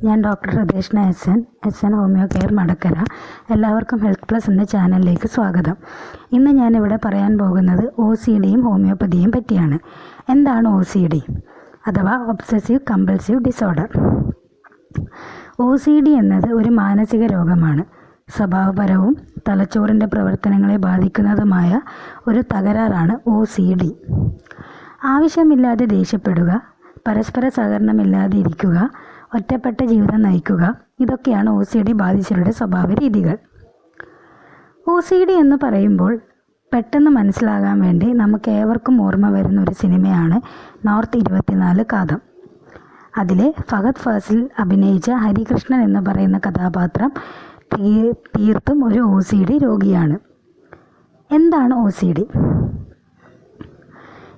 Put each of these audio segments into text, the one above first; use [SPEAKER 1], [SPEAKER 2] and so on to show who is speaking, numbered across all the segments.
[SPEAKER 1] ഞാൻ doctor Hridheshna S N homeo care Madakkara. എല്ലാവർക്കും health plus എന്ന ചാനലിലേക്ക് സ്വാഗതം. ഇന്ന് ഞാനിവിടെ പറയാൻ പോകുന്നത് OCDയും ഹോമിയോപ്പതിയും പറ്റിയാണ്. എന്താണ് OCD അഥവാ ഒബ്സസീവ് കമ്പൾസീവ് ഡിസോർഡർ? OCD എന്നത് ഒരു മാനസിക രോഗമാണ്. സ്വഭാവപരവും തലച്ചോറിൻ്റെ പ്രവർത്തനങ്ങളെ ബാധിക്കുന്നതുമായ ഒരു തകരാറാണ് OCD. ആവശ്യമില്ലാതെ ദേഷ്യപ്പെടുക, പരസ്പര സഹകരണമില്ലാതെ ഇരിക്കുക, ഒറ്റപ്പെട്ട ജീവിതം നയിക്കുക, ഇതൊക്കെയാണ് OCD ബാധിച്ചവരുടെ സ്വഭാവ രീതികൾ. OCD എന്ന് പറയുമ്പോൾ പെട്ടെന്ന് മനസ്സിലാകാൻ വേണ്ടി നമുക്ക് ഏവർക്കും ഓർമ്മ വരുന്ന ഒരു സിനിമയാണ് നോർത്ത് 24 കാതം. അതിലെ ഫഹദ് ഫാസിൽ അഭിനയിച്ച ഹരികൃഷ്ണൻ എന്ന് പറയുന്ന കഥാപാത്രം തീർത്തും ഒരു OCD രോഗിയാണ്. എന്താണ് OCD?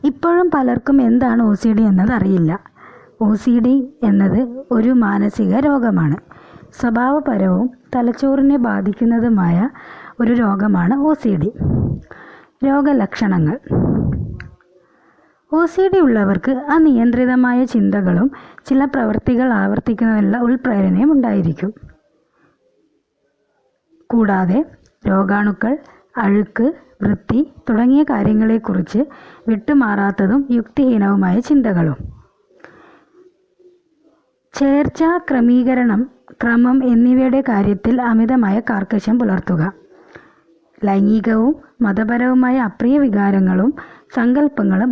[SPEAKER 1] ഇപ്പോഴും പലർക്കും എന്താണ് OCD എന്നത് അറിയില്ല. OCD എന്നത് ഒരു മാനസിക രോഗമാണ്. സ്വഭാവപരവും തലച്ചോറിനെ ബാധിക്കുന്നതുമായ ഒരു രോഗമാണ് OCD. രോഗലക്ഷണങ്ങൾ: OCD ഉള്ളവർക്ക് അനിയന്ത്രിതമായ ചിന്തകളും ചില പ്രവൃത്തികൾ ആവർത്തിക്കുന്നതിനുള്ള ഉൾപ്രേരണയും ഉണ്ടായിരിക്കും. കൂടാതെ രോഗാണുക്കൾ, അഴുക്ക്, വൃത്തി തുടങ്ങിയ കാര്യങ്ങളെക്കുറിച്ച് വിട്ടുമാറാത്തതും യുക്തിഹീനവുമായ ചിന്തകളും. ചേർച്ച, ക്രമീകരണം, ക്രമം എന്നിവയുടെ കാര്യത്തിൽ അമിതമായ കാർക്കശ്യം പുലർത്തുക. ലൈംഗികവും മതപരവുമായ അപ്രിയ വികാരങ്ങളും സങ്കല്പങ്ങളും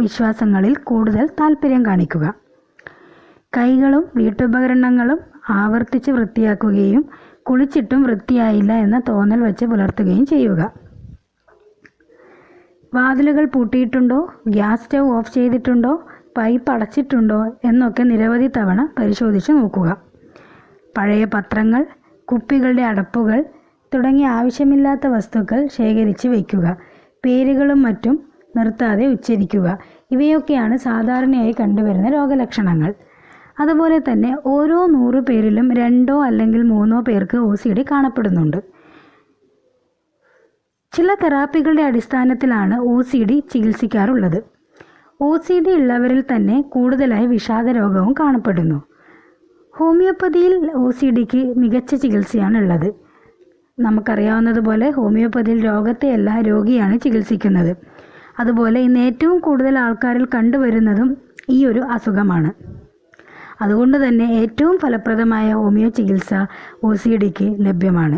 [SPEAKER 1] വിശ്വാസങ്ങളിൽ കൂടുതൽ താല്പര്യം കാണിക്കുക. കൈകളും വീട്ടുപകരണങ്ങളും ആവർത്തിച്ച് വൃത്തിയാക്കുകയും കുളിച്ചിട്ടും വൃത്തിയായില്ല എന്ന തോന്നൽ വെച്ച് പുലർത്തുകയും ചെയ്യുക. വാതിലുകൾ പൂട്ടിയിട്ടുണ്ടോ, ഗ്യാസ് സ്റ്റൗ ഓഫ് ചെയ്തിട്ടുണ്ടോ, പൈപ്പ് അടച്ചിട്ടുണ്ടോ എന്നൊക്കെ നിരവധി തവണ പരിശോധിച്ച് നോക്കുക. പഴയ പത്രങ്ങൾ, കുപ്പികളുടെ അടപ്പുകൾ തുടങ്ങിയ ആവശ്യമില്ലാത്ത വസ്തുക്കൾ ശേഖരിച്ച് വയ്ക്കുക. പേരുകളും മറ്റും നിർത്താതെ ഉച്ചരിക്കുക. ഇവയൊക്കെയാണ് സാധാരണയായി കണ്ടുവരുന്ന രോഗലക്ഷണങ്ങൾ. അതുപോലെ തന്നെ ഓരോ 100 പേരിലും 2 അല്ലെങ്കിൽ 3 പേർക്ക് OCD കാണപ്പെടുന്നുണ്ട്. ചില തെറാപ്പികളുടെ അടിസ്ഥാനത്തിലാണ് OCD ചികിത്സിക്കാറുള്ളത്. OCD ഉള്ളവരിൽ തന്നെ കൂടുതലായി വിഷാദ രോഗവും കാണപ്പെടുന്നു. ഹോമിയോപ്പതിയിൽ OCDക്ക് മികച്ച ചികിത്സയാണുള്ളത്. നമുക്കറിയാവുന്നതുപോലെ ഹോമിയോപ്പതിയിൽ രോഗത്തെയല്ല, രോഗിയാണ് ചികിത്സിക്കുന്നത്. അതുപോലെ ഇന്ന് ഏറ്റവും കൂടുതൽ ആൾക്കാരിൽ കണ്ടുവരുന്നതും ഈ ഒരു അസുഖമാണ്. അതുകൊണ്ട് തന്നെ ഏറ്റവും ഫലപ്രദമായ ഹോമിയോ ചികിത്സ OCDക്ക് ലഭ്യമാണ്.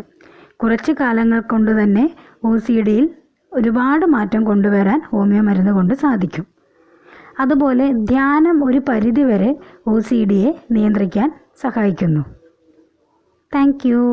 [SPEAKER 1] കുറച്ച് കാലങ്ങൾ കൊണ്ട് തന്നെ OCDയിൽ ഒരുപാട് മാറ്റം കൊണ്ടുവരാൻ ഹോമിയോ മരുന്ന് കൊണ്ട് സാധിക്കും. അതുപോലെ ധ്യാനം ഒരു പരിധിവരെ OCDയെ നിയന്ത്രിക്കാൻ സഹായിക്കുന്നു. Thank you.